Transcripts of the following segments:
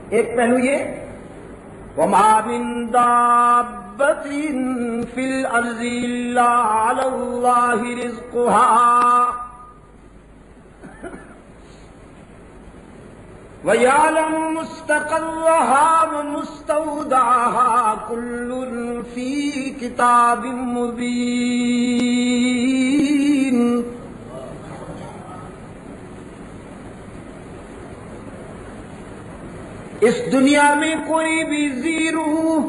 ایک پہلو یہ وَمَا مِن دَابَّةٍ فِي الْأَرْضِ إِلَّا عَلَى اللَّهِ رِزْقُهَا وَيَعْلَمُ مُسْتَقَرَّهَا وَمُسْتَوْدَعَهَا كُلٌّ فِي كِتَابٍ مُبِينٍ۔ اس دنیا میں کوئی بھی ذی روح،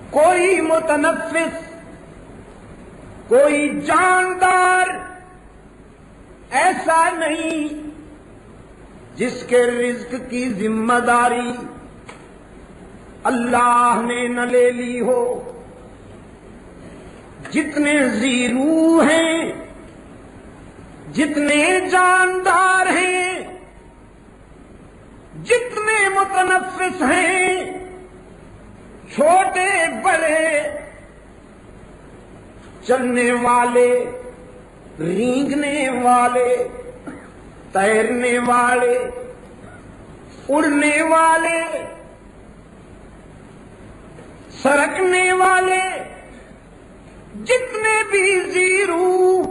کوئی متنفس، کوئی جاندار ایسا نہیں جس کے رزق کی ذمہ داری اللہ نے نہ لے لی ہو۔ جتنے ذی روح ہیں، جتنے جاندار ہیں، جتنے متنفس ہیں، چھوٹے بڑے، چلنے والے، رینگنے والے، تیرنے والے، اڑنے والے، سرکنے والے، جتنے بھی ذی روح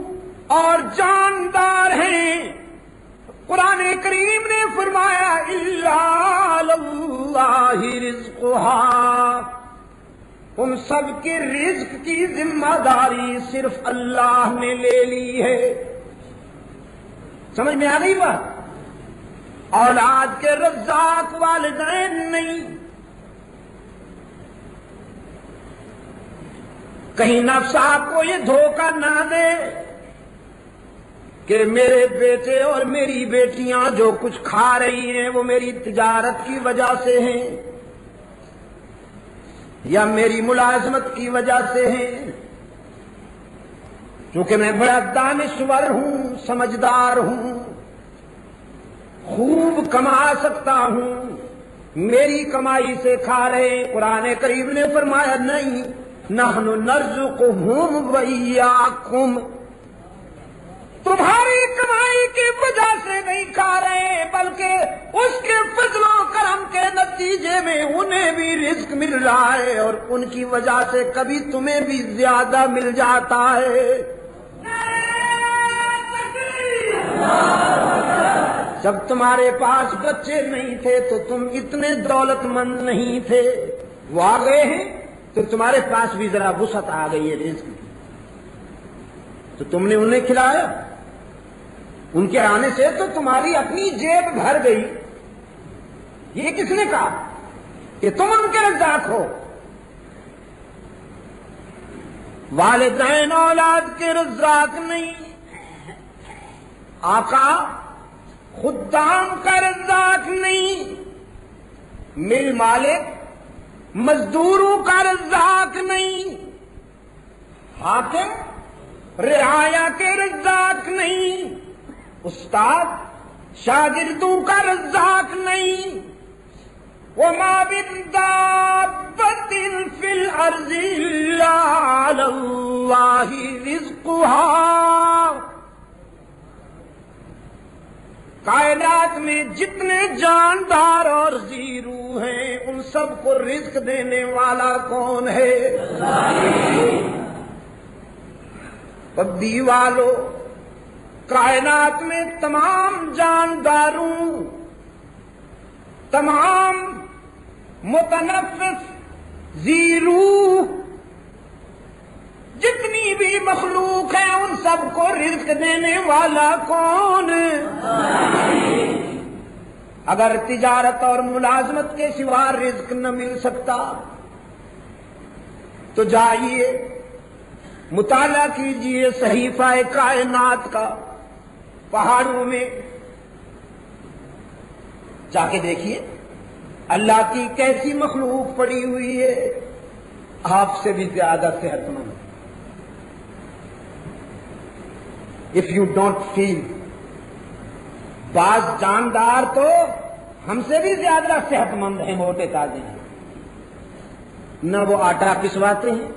اور جاندار ہیں، قرآن کریم نے فرمایا اِلَّا عَلَى اللَّهِ رِزْقُهَا، ان سب کے رزق کی ذمہ داری صرف اللہ نے لے لی ہے۔ سمجھ میں آ گئی بات؟ اولاد کے رزاق والدین نہیں۔ کہیں نفس آپ کو یہ دھوکہ نہ دے کہ میرے بیٹے اور میری بیٹیاں جو کچھ کھا رہی ہیں وہ میری تجارت کی وجہ سے ہیں یا میری ملازمت کی وجہ سے ہیں، چونکہ میں بڑا دانشور ہوں، سمجھدار ہوں، خوب کما سکتا ہوں، میری کمائی سے کھا رہے ہیں۔ قرآن کریم نے فرمایا نہیں، نحن نرزقہم وإیاکم، تمہاری کمائی کی وجہ سے نہیں کھا رہے بلکہ اس کے فضل و کرم کے نتیجے میں انہیں بھی رزق مل رہا ہے اور ان کی وجہ سے کبھی تمہیں بھی زیادہ مل جاتا ہے۔ جب تمہارے پاس بچے نہیں تھے تو تم اتنے دولت مند نہیں تھے، وہ آ گئے ہیں تو تمہارے پاس بھی ذرا وسعت آ گئی ہے رزق کی، تو تم نے انہیں کھلایا، ان کے آنے سے تو تمہاری اپنی جیب بھر گئی۔ یہ کس نے کہا کہ تم ان کے رزاق ہو؟ والدین اولاد کے رزاق نہیں، آقا خدام کا رزاق نہیں، مل مالک مزدوروں کا رزاق نہیں، حاکم رعایا کے رزاق نہیں، استاد شاگردوں کا رزاق نہیں۔ وَمَا مِن دَابَّةٍ فِي الْأَرْضِ إِلَّا عَلَى اللَّهِ رِزْقُهَا، کائنات میں جتنے جاندار اور ذی روح ہیں ان سب کو رزق دینے والا کون ہے؟ پبی والو، کائنات میں تمام جانداروں، تمام متنفس ذی روح، جتنی بھی مخلوق ہے ان سب کو رزق دینے والا کون؟ اگر تجارت اور ملازمت کے سوا رزق نہ مل سکتا تو جائیے مطالعہ کیجئے صحیفہ کائنات کا، پہاڑوں میں جا کے دیکھیے اللہ کی کیسی مخلوق پڑی ہوئی ہے، آپ سے بھی زیادہ صحت مند۔ If you don't feel، بعض جاندار تو ہم سے بھی زیادہ صحت مند ہیں، موٹے تازے ہیں، نہ وہ آٹا پسواتے ہیں،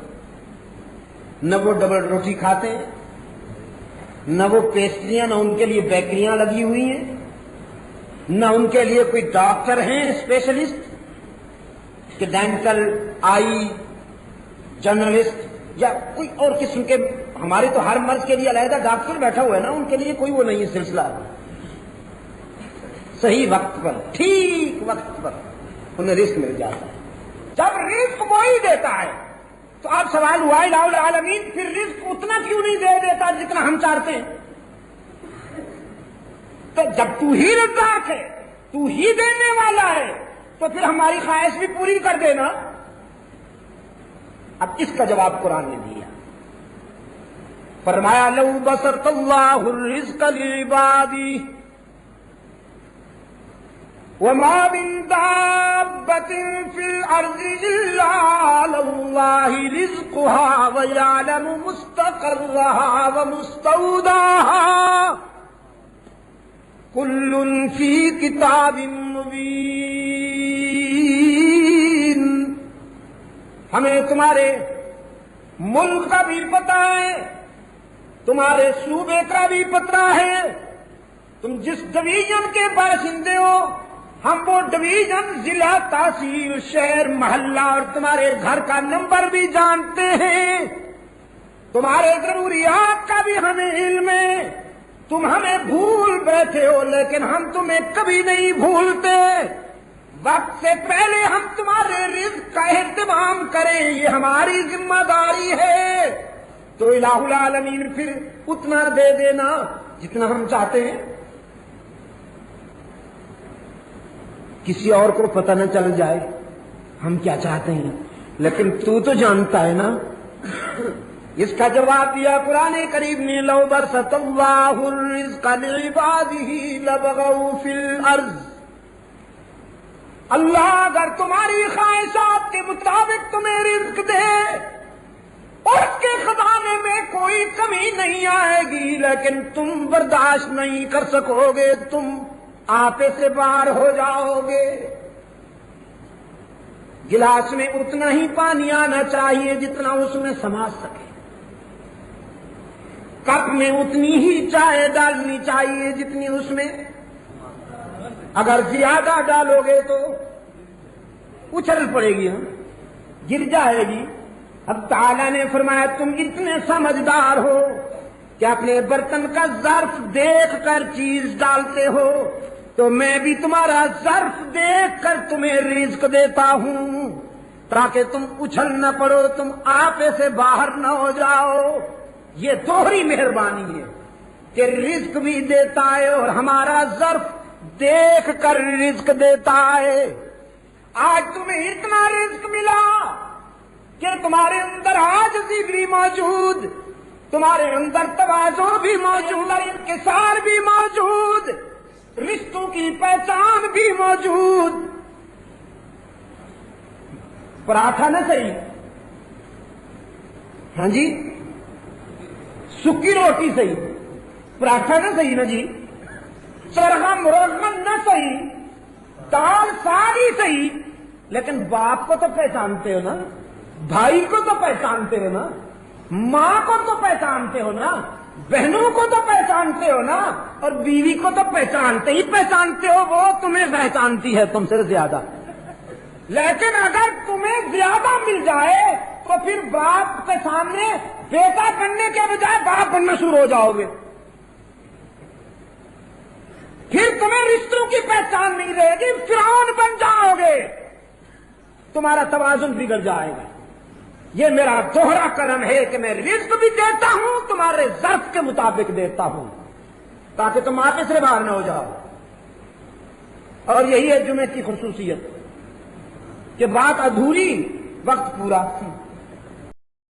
نہ وہ ڈبل روٹی کھاتے ہیں، نہ وہ پیسٹریاں، نہ ان کے لیے بیکریاں لگی ہوئی ہیں، نہ ان کے لیے کوئی ڈاکٹر ہیں اسپیشلسٹ کہ ڈینٹل، آئی، جرنلسٹ یا کوئی اور قسم کے. ہمارے تو ہر مرض کے لیے علیحدہ ڈاکٹر بیٹھا ہوا ہے نا، ان کے لیے کوئی وہ نہیں ہے سلسلہ. صحیح وقت پر، ٹھیک وقت پر انہیں رزق مل جاتا ہے. جب رزق وہی دیتا ہے تو آپ سوال ہوا الہ العالمین پھر رزق اتنا کیوں نہیں دے دیتا جتنا ہم چاہتے ہیں؟ تو جب تو ہی رزاق ہے، تو ہی دینے والا ہے، تو پھر ہماری خواہش بھی پوری کر دینا. اب اس کا جواب قرآن نے دیا، فرمایا لو بسط اللہ الرزق لعبادی وما من دابة في الأرض إلا على الله رزقها ويعلم مستقرها ومستودعها كل في كتاب مبين. ہمیں تمہارے ملک کا بھی پتہ ہے، تمہارے صوبے کا بھی پتہ ہے، تم جس ڈویژن کے باشندے ہو، ہم وہ ڈویژن، ضلع، تحصیل، شہر، محلہ اور تمہارے گھر کا نمبر بھی جانتے ہیں. تمہارے ضروریات کا بھی ہمیں علم ہے. تم ہمیں بھول بیٹھے ہو لیکن ہم تمہیں کبھی نہیں بھولتے. وقت سے پہلے ہم تمہارے رزق کا اہتمام کریں، یہ ہماری ذمہ داری ہے. تو الہ العالمین پھر اتنا دے دینا جتنا ہم چاہتے ہیں. کسی اور کو پتہ نہ چل جائے ہم کیا چاہتے ہیں، لیکن تو جانتا ہے نا. اس کا جواب دیا قرآن کریم نے، لو بسط اللہ الرزق لعباده لبغوا فی الارض. اللہ اگر تمہاری خواہشات کے مطابق تمہیں رزق دے، اس کے خزانے میں کوئی کمی نہیں آئے گی، لیکن تم برداشت نہیں کر سکو گے، تم آپے سے باہر ہو جاؤ گے. گلاس میں اتنا ہی پانی آنا چاہیے جتنا اس میں سما سکے، کپ میں اتنی ہی چائے ڈالنی چاہیے جتنی اس میں. اگر زیادہ ڈالو گے تو اچھل پڑے گی، گر جائے گی. اب تعالیٰ نے فرمایا تم اتنے سمجھدار ہو کہ اپنے برتن کا ظرف دیکھ کر چیز ڈالتے ہو، تو میں بھی تمہارا ظرف دیکھ کر تمہیں رزق دیتا ہوں تاکہ تم اچھل نہ پڑو، تم آپے سے باہر نہ ہو جاؤ. یہ دوہری مہربانی ہے کہ رزق بھی دیتا ہے اور ہمارا ظرف دیکھ کر رزق دیتا ہے. آج تمہیں اتنا رزق ملا کہ تمہارے اندر عاجزی بھی موجود، تمہارے اندر تواضع بھی موجود، انکسار بھی موجود، رشتوں کی پہچان بھی موجود. پراٹھا نہ صحیح، ہاں جی، سکی روٹی صحیح، پراٹھا نہ صحیح نا جی، چرغا مرغن نہ صحیح، دال ساری صحیح، لیکن باپ کو تو پہچانتے ہو نا، بھائی کو تو پہچانتے ہو نا، ماں کو تو پہچانتے ہو نا، بہنوں کو تو پہچانتے ہو نا، اور بیوی کو تو پہچانتے ہی پہچانتے ہو، وہ تمہیں پہچانتی ہے تم سے زیادہ. لیکن اگر تمہیں زیادہ مل جائے تو پھر باپ کے سامنے بیٹا بننے کے بجائے باپ بننا شروع ہو جاؤ گے. پھر تمہیں رشتوں کی پہچان نہیں رہے گی، فرعون بن جاؤ گے، تمہارا توازن بگڑ جائے گا. یہ میرا دوہرا کرم ہے کہ میں رزق بھی دیتا ہوں، تمہارے ظرف کے مطابق دیتا ہوں تاکہ تم آپے سے باہر نہ ہو جاؤ. اور یہی ہے جمعے کی خصوصیت کہ بات ادھوری وقت پورا.